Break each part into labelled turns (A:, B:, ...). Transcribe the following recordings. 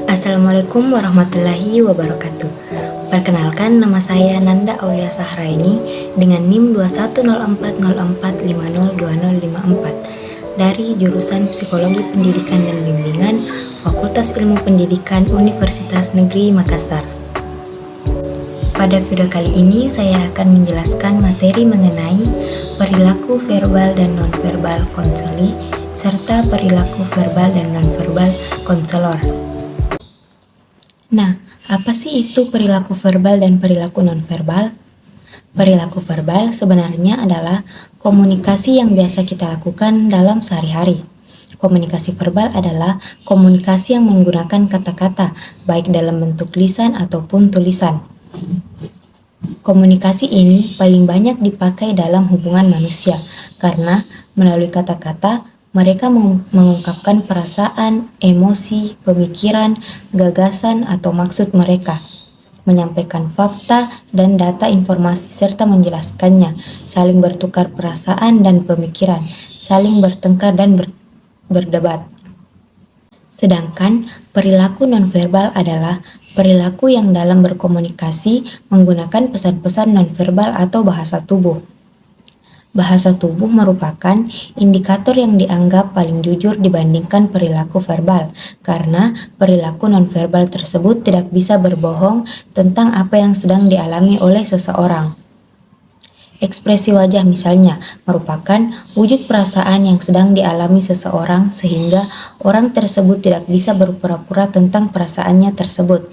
A: Assalamualaikum warahmatullahi wabarakatuh. Perkenalkan, nama saya Nanda Aulia Sahraini dengan NIM 210404502054 dari jurusan Psikologi Pendidikan dan Bimbingan Fakultas Ilmu Pendidikan Universitas Negeri Makassar. Pada video kali ini saya akan menjelaskan materi mengenai perilaku verbal dan nonverbal konseli serta perilaku verbal dan nonverbal konselor. Nah, apa sih itu perilaku verbal dan perilaku nonverbal? Perilaku verbal sebenarnya adalah komunikasi yang biasa kita lakukan dalam sehari-hari. Komunikasi verbal adalah komunikasi yang menggunakan kata-kata, baik dalam bentuk lisan ataupun tulisan. Komunikasi ini paling banyak dipakai dalam hubungan manusia, karena melalui kata-kata mereka mengungkapkan perasaan, emosi, pemikiran, gagasan, atau maksud mereka, menyampaikan fakta dan data informasi serta menjelaskannya, saling bertukar perasaan dan pemikiran, saling bertengkar dan berdebat. Sedangkan perilaku nonverbal adalah perilaku yang dalam berkomunikasi menggunakan pesan-pesan nonverbal atau bahasa tubuh. Bahasa tubuh merupakan indikator yang dianggap paling jujur dibandingkan perilaku verbal, karena perilaku nonverbal tersebut tidak bisa berbohong tentang apa yang sedang dialami oleh seseorang. Ekspresi wajah misalnya merupakan wujud perasaan yang sedang dialami seseorang sehingga orang tersebut tidak bisa berpura-pura tentang perasaannya tersebut.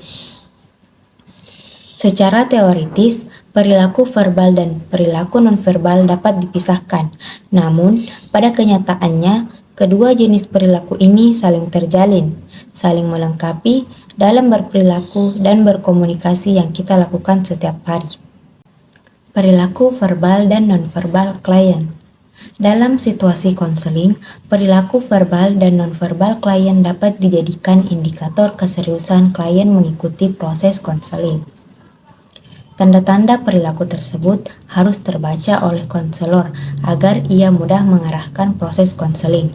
A: Secara teoritis, perilaku verbal dan perilaku nonverbal dapat dipisahkan. Namun, pada kenyataannya, kedua jenis perilaku ini saling terjalin, saling melengkapi dalam berperilaku dan berkomunikasi yang kita lakukan setiap hari. Perilaku verbal dan nonverbal klien. Dalam situasi konseling, perilaku verbal dan nonverbal klien dapat dijadikan indikator keseriusan klien mengikuti proses konseling. Tanda-tanda perilaku tersebut harus terbaca oleh konselor agar ia mudah mengarahkan proses konseling.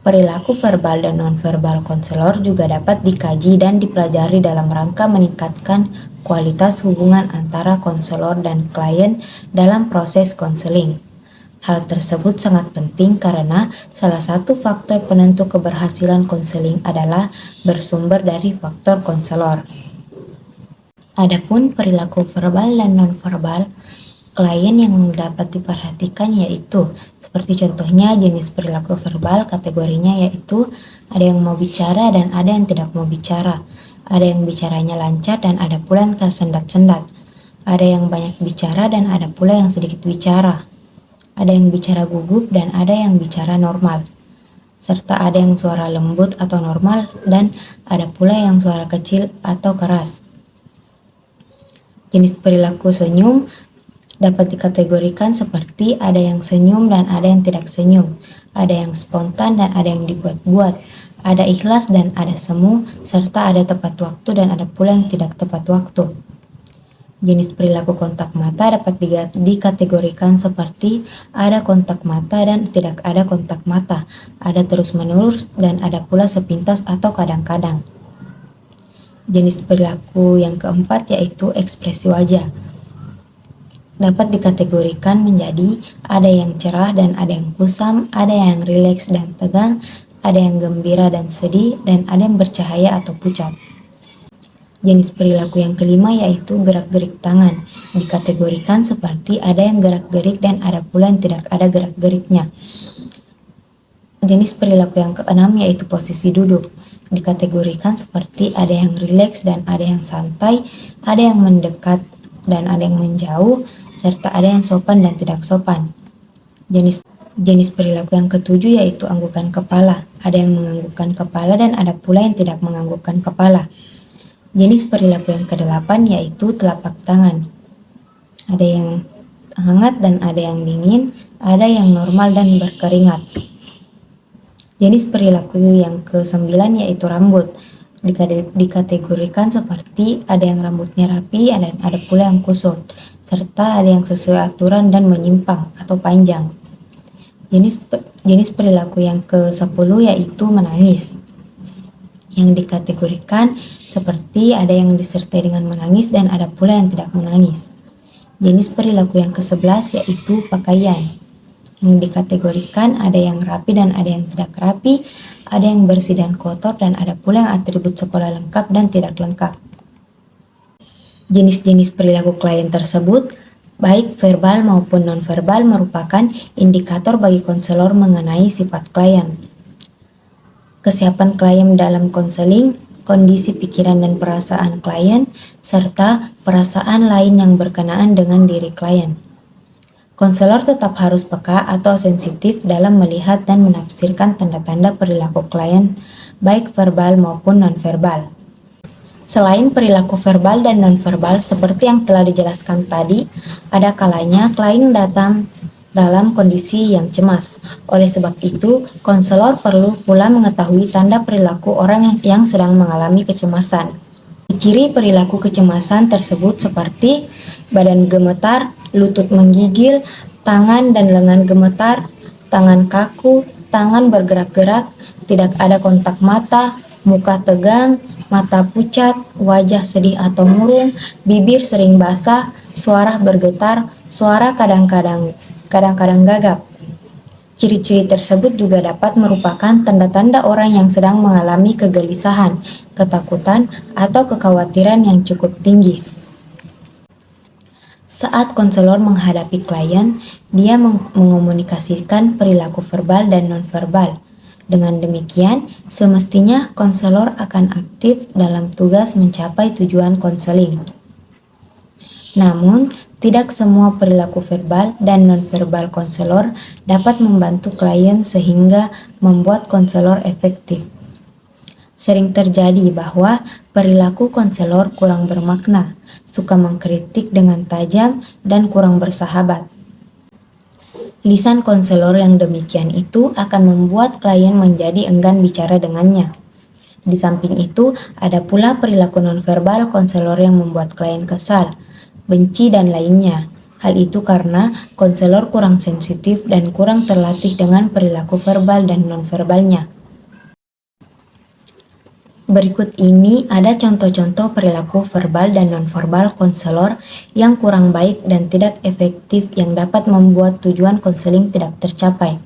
A: Perilaku verbal dan nonverbal konselor juga dapat dikaji dan dipelajari dalam rangka meningkatkan kualitas hubungan antara konselor dan klien dalam proses konseling. Hal tersebut sangat penting karena salah satu faktor penentu keberhasilan konseling adalah bersumber dari faktor konselor. Adapun perilaku verbal dan nonverbal klien yang dapat diperhatikan yaitu seperti contohnya jenis perilaku verbal kategorinya yaitu ada yang mau bicara dan ada yang tidak mau bicara, ada yang bicaranya lancar dan ada pula yang tersendat-sendat, ada yang banyak bicara dan ada pula yang sedikit bicara, ada yang bicara gugup dan ada yang bicara normal, serta ada yang suara lembut atau normal dan ada pula yang suara kecil atau keras. Jenis perilaku senyum dapat dikategorikan seperti ada yang senyum dan ada yang tidak senyum, ada yang spontan dan ada yang dibuat-buat, ada ikhlas dan ada semu, serta ada tepat waktu dan ada pula yang tidak tepat waktu. Jenis perilaku kontak mata dapat dikategorikan seperti ada kontak mata dan tidak ada kontak mata, ada terus-menerus dan ada pula sepintas atau kadang-kadang. Jenis perilaku yang keempat yaitu ekspresi wajah. Dapat dikategorikan menjadi ada yang cerah dan ada yang kusam, ada yang rileks dan tegang, ada yang gembira dan sedih, dan ada yang bercahaya atau pucat. Jenis perilaku yang kelima yaitu gerak-gerik tangan. Dikategorikan seperti ada yang gerak-gerik dan ada pula yang tidak ada gerak-geriknya. Jenis perilaku yang keenam yaitu posisi duduk. Dikategorikan seperti ada yang rileks dan ada yang santai, ada yang mendekat dan ada yang menjauh, serta ada yang sopan dan tidak sopan. Jenis perilaku yang ketujuh yaitu anggukan kepala. Ada yang menganggukkan kepala dan ada pula yang tidak menganggukkan kepala. Jenis perilaku yang kedelapan yaitu telapak tangan. Ada yang hangat dan ada yang dingin, ada yang normal dan berkeringat. Jenis perilaku yang ke-9 yaitu rambut. Dikategorikan seperti ada yang rambutnya rapi dan ada pula yang kusut, serta ada yang sesuai aturan dan menyimpang atau panjang. Jenis perilaku yang ke-10 yaitu menangis, yang dikategorikan seperti ada yang disertai dengan menangis dan ada pula yang tidak menangis. Jenis perilaku yang ke-11 yaitu pakaian, yang dikategorikan ada yang rapi dan ada yang tidak rapi, ada yang bersih dan kotor, dan ada pula yang atribut sekolah lengkap dan tidak lengkap. Jenis-jenis perilaku klien tersebut, baik verbal maupun nonverbal, merupakan indikator bagi konselor mengenai sifat klien. Kesiapan klien dalam konseling, kondisi pikiran dan perasaan klien, serta perasaan lain yang berkenaan dengan diri klien. Konselor tetap harus peka atau sensitif dalam melihat dan menafsirkan tanda-tanda perilaku klien, baik verbal maupun nonverbal. Selain perilaku verbal dan nonverbal seperti yang telah dijelaskan tadi, ada kalanya klien datang dalam kondisi yang cemas. Oleh sebab itu, konselor perlu pula mengetahui tanda perilaku orang yang sedang mengalami kecemasan. Ciri perilaku kecemasan tersebut seperti badan gemetar, lutut menggigil, tangan dan lengan gemetar, tangan kaku, tangan bergerak-gerak, tidak ada kontak mata, muka tegang, mata pucat, wajah sedih atau murung, bibir sering basah, suara bergetar, suara kadang-kadang gagap. Ciri-ciri tersebut juga dapat merupakan tanda-tanda orang yang sedang mengalami kegelisahan, ketakutan, atau kekhawatiran yang cukup tinggi. Saat konselor menghadapi klien, dia mengomunikasikan perilaku verbal dan nonverbal. Dengan demikian, semestinya konselor akan aktif dalam tugas mencapai tujuan konseling. Namun, tidak semua perilaku verbal dan nonverbal konselor dapat membantu klien sehingga membuat konselor efektif. Sering terjadi bahwa perilaku konselor kurang bermakna, suka mengkritik dengan tajam, dan kurang bersahabat. Lisan konselor yang demikian itu akan membuat klien menjadi enggan bicara dengannya. Di samping itu, ada pula perilaku nonverbal konselor yang membuat klien kesal, benci, dan lainnya. Hal itu karena konselor kurang sensitif dan kurang terlatih dengan perilaku verbal dan nonverbalnya. Berikut ini ada contoh-contoh perilaku verbal dan nonverbal konselor yang kurang baik dan tidak efektif yang dapat membuat tujuan konseling tidak tercapai.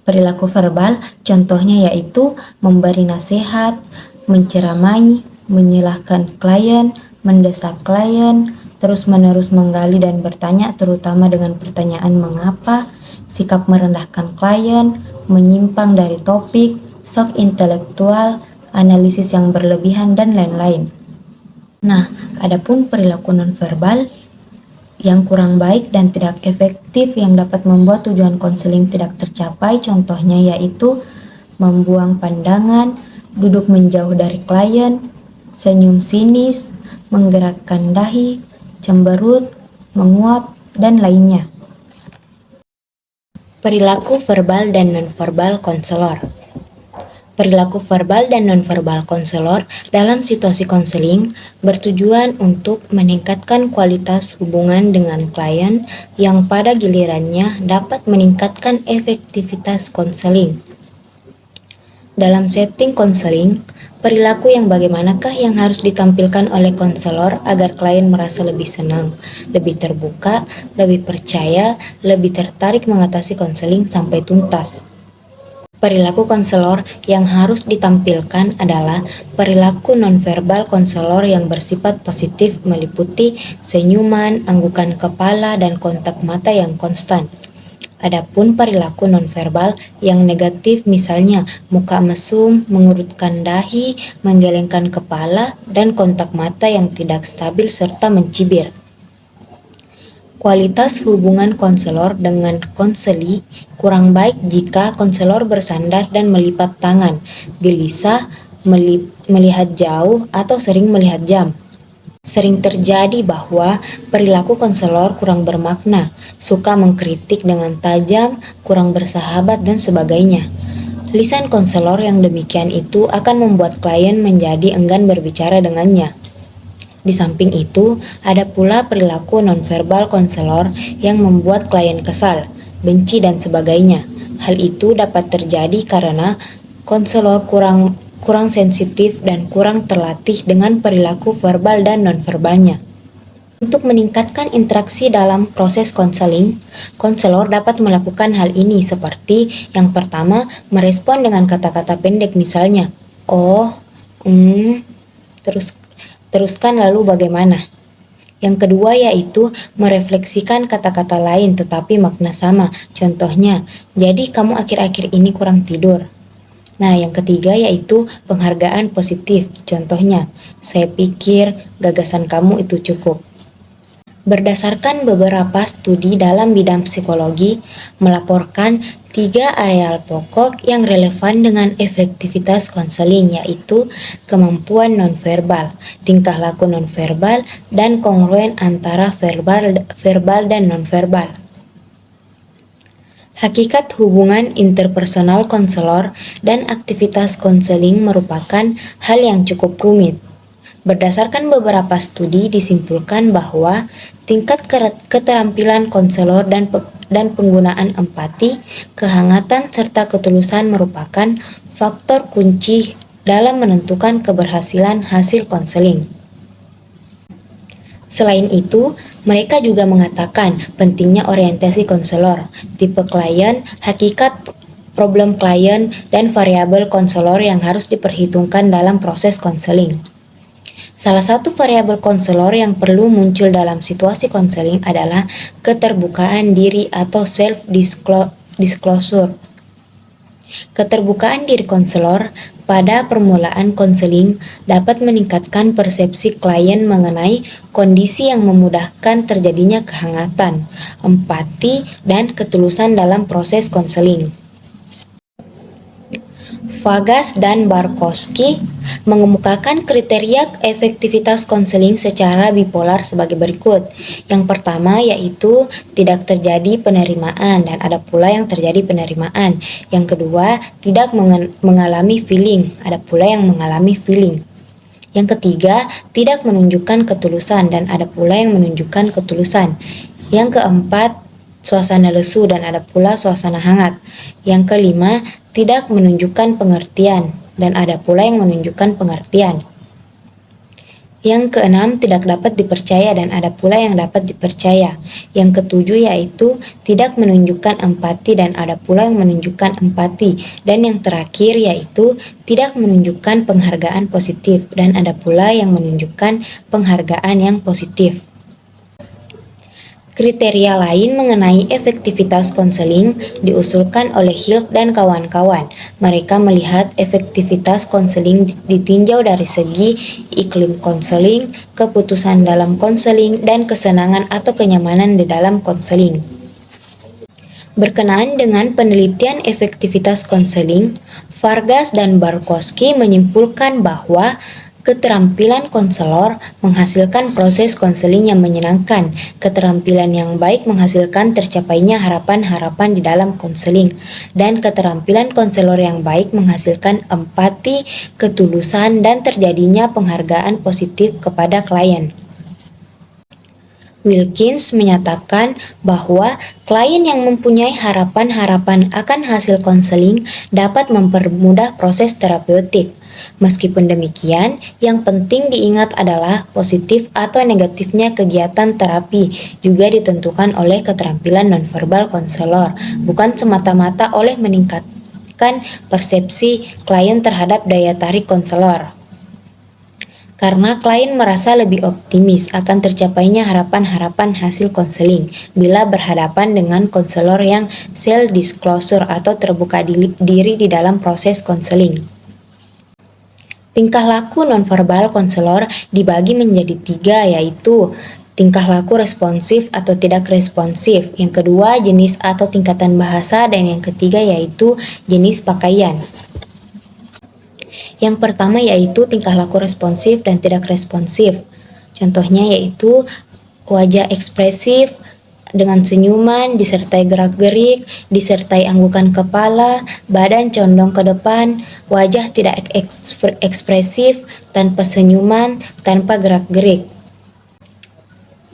A: Perilaku verbal contohnya yaitu memberi nasihat, menceramai, menyalahkan klien, mendesak klien, terus-menerus menggali dan bertanya terutama dengan pertanyaan mengapa, sikap merendahkan klien, menyimpang dari topik, shock intelektual, analisis yang berlebihan, dan lain-lain. Nah, adapun perilaku nonverbal yang kurang baik dan tidak efektif yang dapat membuat tujuan konseling tidak tercapai, contohnya yaitu membuang pandangan, duduk menjauh dari klien, senyum sinis, menggerakkan dahi, cemberut, menguap, dan lainnya. Perilaku verbal dan nonverbal konselor. Perilaku verbal dan nonverbal konselor dalam situasi konseling bertujuan untuk meningkatkan kualitas hubungan dengan klien yang pada gilirannya dapat meningkatkan efektivitas konseling. Dalam setting konseling, perilaku yang bagaimanakah yang harus ditampilkan oleh konselor agar klien merasa lebih senang, lebih terbuka, lebih percaya, lebih tertarik mengatasi konseling sampai tuntas? Perilaku konselor yang harus ditampilkan adalah perilaku nonverbal konselor yang bersifat positif meliputi senyuman, anggukan kepala, dan kontak mata yang konstan. Adapun perilaku nonverbal yang negatif misalnya muka mesum, mengurutkan dahi, menggelengkan kepala, dan kontak mata yang tidak stabil serta mencibir. Kualitas hubungan konselor dengan konseli kurang baik jika konselor bersandar dan melipat tangan, gelisah, melihat jauh, atau sering melihat jam. Sering terjadi bahwa perilaku konselor kurang bermakna, suka mengkritik dengan tajam, kurang bersahabat, dan sebagainya. Lisan konselor yang demikian itu akan membuat klien menjadi enggan berbicara dengannya. Di samping itu, ada pula perilaku nonverbal konselor yang membuat klien kesal, benci, dan sebagainya. Hal itu dapat terjadi karena konselor kurang sensitif dan kurang terlatih dengan perilaku verbal dan nonverbalnya. Untuk meningkatkan interaksi dalam proses konseling, konselor dapat melakukan hal ini seperti yang pertama, merespon dengan kata-kata pendek misalnya, "Oh, teruskan lalu bagaimana?" Yang kedua yaitu merefleksikan kata-kata lain tetapi makna sama. Contohnya, "Jadi kamu akhir-akhir ini kurang tidur." Nah, yang ketiga yaitu penghargaan positif. Contohnya, "Saya pikir gagasan kamu itu cukup." Berdasarkan beberapa studi dalam bidang psikologi, melaporkan 3 areal pokok yang relevan dengan efektivitas konseling, yaitu kemampuan nonverbal, tingkah laku nonverbal, dan kongruen antara verbal dan nonverbal. Hakikat hubungan interpersonal konselor dan aktivitas konseling merupakan hal yang cukup rumit. Berdasarkan beberapa studi disimpulkan bahwa tingkat keterampilan konselor dan penggunaan empati, kehangatan, serta ketulusan merupakan faktor kunci dalam menentukan keberhasilan hasil konseling. Selain itu, mereka juga mengatakan pentingnya orientasi konselor, tipe klien, hakikat problem klien, dan variabel konselor yang harus diperhitungkan dalam proses konseling. Salah satu variabel konselor yang perlu muncul dalam situasi konseling adalah keterbukaan diri atau self-disclosure. Keterbukaan diri konselor pada permulaan konseling dapat meningkatkan persepsi klien mengenai kondisi yang memudahkan terjadinya kehangatan, empati, dan ketulusan dalam proses konseling. Vargas dan Barkowski mengemukakan kriteria efektivitas konseling secara bipolar sebagai berikut. Yang pertama yaitu tidak terjadi penerimaan dan ada pula yang terjadi penerimaan. Yang kedua, tidak mengalami feeling, ada pula yang mengalami feeling. Yang ketiga, tidak menunjukkan ketulusan dan ada pula yang menunjukkan ketulusan. Yang keempat, suasana lesu dan ada pula suasana hangat. Yang kelima, tidak menunjukkan pengertian dan ada pula yang menunjukkan pengertian. Yang keenam, tidak dapat dipercaya dan ada pula yang dapat dipercaya. Yang ketujuh yaitu tidak menunjukkan empati dan ada pula yang menunjukkan empati. Dan yang terakhir yaitu tidak menunjukkan penghargaan positif dan ada pula yang menunjukkan penghargaan yang positif. Kriteria lain mengenai efektivitas konseling diusulkan oleh Hilk dan kawan-kawan. Mereka melihat efektivitas konseling ditinjau dari segi iklim konseling, keputusan dalam konseling, dan kesenangan atau kenyamanan di dalam konseling. Berkenaan dengan penelitian efektivitas konseling, Vargas dan Barkowski menyimpulkan bahwa keterampilan konselor menghasilkan proses konseling yang menyenangkan. Keterampilan yang baik menghasilkan tercapainya harapan-harapan di dalam konseling. Dan keterampilan konselor yang baik menghasilkan empati, ketulusan, dan terjadinya penghargaan positif kepada klien. Wilkins menyatakan bahwa klien yang mempunyai harapan-harapan akan hasil konseling dapat mempermudah proses terapeutik. Meskipun demikian, yang penting diingat adalah positif atau negatifnya kegiatan terapi juga ditentukan oleh keterampilan nonverbal konselor, bukan semata-mata oleh meningkatkan persepsi klien terhadap daya tarik konselor. Karena klien merasa lebih optimis akan tercapainya harapan-harapan hasil konseling bila berhadapan dengan konselor yang self-disclosure atau terbuka diri di dalam proses konseling. Tingkah laku nonverbal konselor dibagi menjadi 3 yaitu tingkah laku responsif atau tidak responsif, yang kedua jenis atau tingkatan bahasa, dan yang ketiga yaitu jenis pakaian. Yang pertama yaitu tingkah laku responsif dan tidak responsif. Contohnya yaitu wajah ekspresif dengan senyuman, disertai gerak-gerik, disertai anggukan kepala, badan condong ke depan, wajah tidak ekspresif, tanpa senyuman, tanpa gerak-gerik.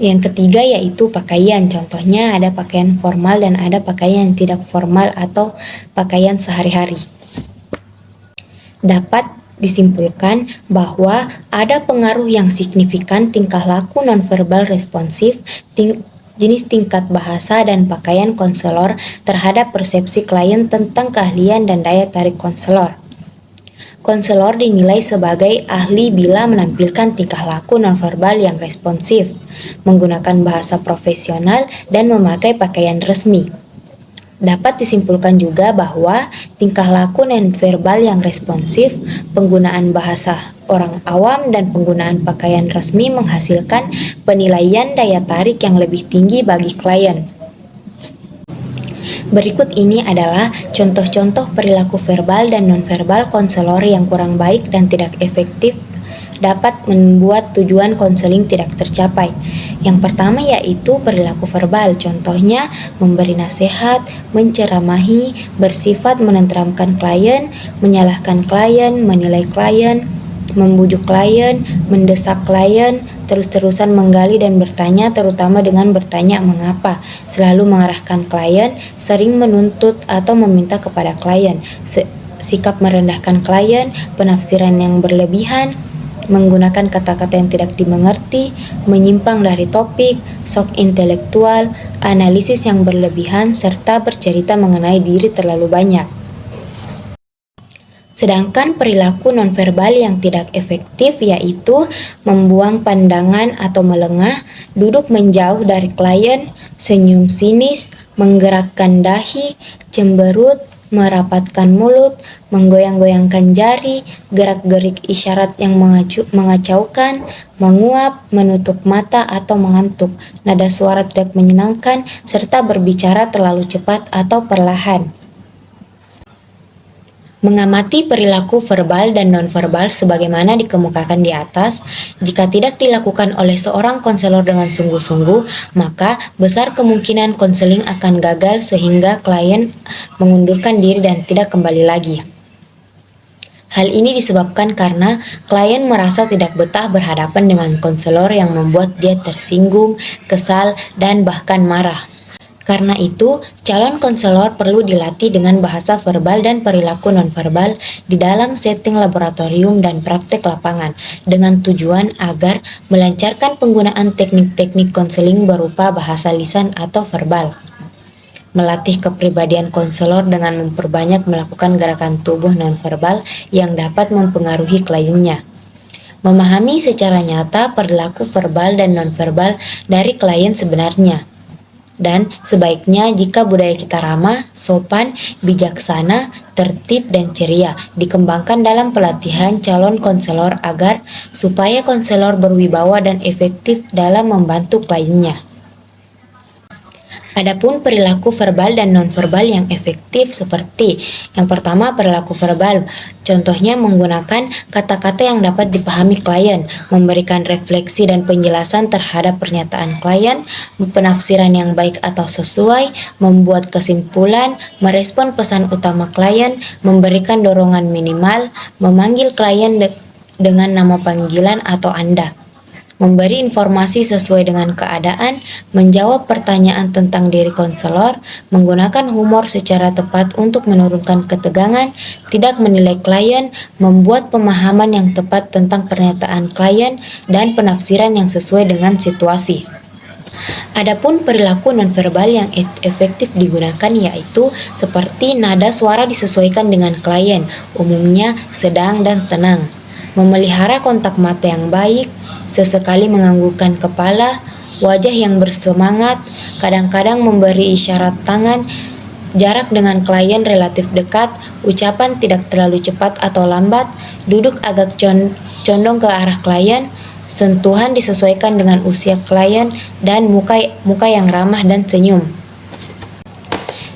A: Yang ketiga yaitu pakaian. Contohnya ada pakaian formal dan ada pakaian yang tidak formal atau pakaian sehari-hari. Dapat disimpulkan bahwa ada pengaruh yang signifikan tingkah laku nonverbal responsif, jenis tingkat bahasa dan pakaian konselor terhadap persepsi klien tentang keahlian dan daya tarik konselor. Konselor dinilai sebagai ahli bila menampilkan tingkah laku nonverbal yang responsif, menggunakan bahasa profesional, dan memakai pakaian resmi. Dapat disimpulkan juga bahwa tingkah laku nonverbal yang responsif, penggunaan bahasa orang awam, dan penggunaan pakaian resmi menghasilkan penilaian daya tarik yang lebih tinggi bagi klien. Berikut ini adalah contoh-contoh perilaku verbal dan nonverbal konselor yang kurang baik dan tidak efektif dapat membuat tujuan konseling tidak tercapai. Yang pertama yaitu perilaku verbal, contohnya memberi nasihat, menceramahi, bersifat menenteramkan klien, menyalahkan klien, menilai klien, membujuk klien, mendesak klien, terus-terusan menggali dan bertanya, terutama dengan bertanya mengapa, selalu mengarahkan klien, sering menuntut atau meminta kepada klien, sikap merendahkan klien, penafsiran yang berlebihan, menggunakan kata-kata yang tidak dimengerti, menyimpang dari topik, shock intelektual, analisis yang berlebihan, serta bercerita mengenai diri terlalu banyak. Sedangkan perilaku nonverbal yang tidak efektif yaitu membuang pandangan atau melengah, duduk menjauh dari klien, senyum sinis, menggerakkan dahi, cemberut, merapatkan mulut, menggoyang-goyangkan jari, gerak-gerik isyarat yang mengacaukan, menguap, menutup mata atau mengantuk, nada suara tidak menyenangkan, serta berbicara terlalu cepat atau perlahan. Mengamati perilaku verbal dan nonverbal sebagaimana dikemukakan di atas, jika tidak dilakukan oleh seorang konselor dengan sungguh-sungguh, maka besar kemungkinan konseling akan gagal sehingga klien mengundurkan diri dan tidak kembali lagi. Hal ini disebabkan karena klien merasa tidak betah berhadapan dengan konselor yang membuat dia tersinggung, kesal, dan bahkan marah. Karena itu, calon konselor perlu dilatih dengan bahasa verbal dan perilaku nonverbal di dalam setting laboratorium dan praktek lapangan, dengan tujuan agar melancarkan penggunaan teknik-teknik konseling berupa bahasa lisan atau verbal. Melatih kepribadian konselor dengan memperbanyak melakukan gerakan tubuh nonverbal yang dapat mempengaruhi kliennya. Memahami secara nyata perilaku verbal dan nonverbal dari klien sebenarnya. Dan sebaiknya jika budaya kita ramah, sopan, bijaksana, tertib, dan ceria dikembangkan dalam pelatihan calon konselor agar supaya konselor berwibawa dan efektif dalam membantu kliennya. Adapun perilaku verbal dan nonverbal yang efektif seperti yang pertama perilaku verbal, contohnya menggunakan kata-kata yang dapat dipahami klien, memberikan refleksi dan penjelasan terhadap pernyataan klien, penafsiran yang baik atau sesuai, membuat kesimpulan, merespon pesan utama klien, memberikan dorongan minimal, memanggil klien dengan nama panggilan atau Anda. Memberi informasi sesuai dengan keadaan, menjawab pertanyaan tentang diri konselor, menggunakan humor secara tepat untuk menurunkan ketegangan, tidak menilai klien, membuat pemahaman yang tepat tentang pernyataan klien, dan penafsiran yang sesuai dengan situasi. Adapun perilaku nonverbal yang efektif digunakan yaitu seperti nada suara disesuaikan dengan klien, umumnya sedang dan tenang, memelihara kontak mata yang baik, sesekali menganggukkan kepala, wajah yang bersemangat, kadang-kadang memberi isyarat tangan, jarak dengan klien relatif dekat, ucapan tidak terlalu cepat atau lambat, duduk agak condong ke arah klien, sentuhan disesuaikan dengan usia klien, dan muka yang ramah dan senyum.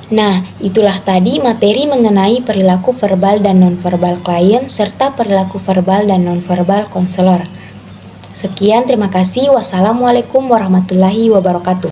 A: Nah, itulah tadi materi mengenai perilaku verbal dan nonverbal klien serta perilaku verbal dan nonverbal konselor. Sekian, terima kasih. Wassalamualaikum warahmatullahi wabarakatuh.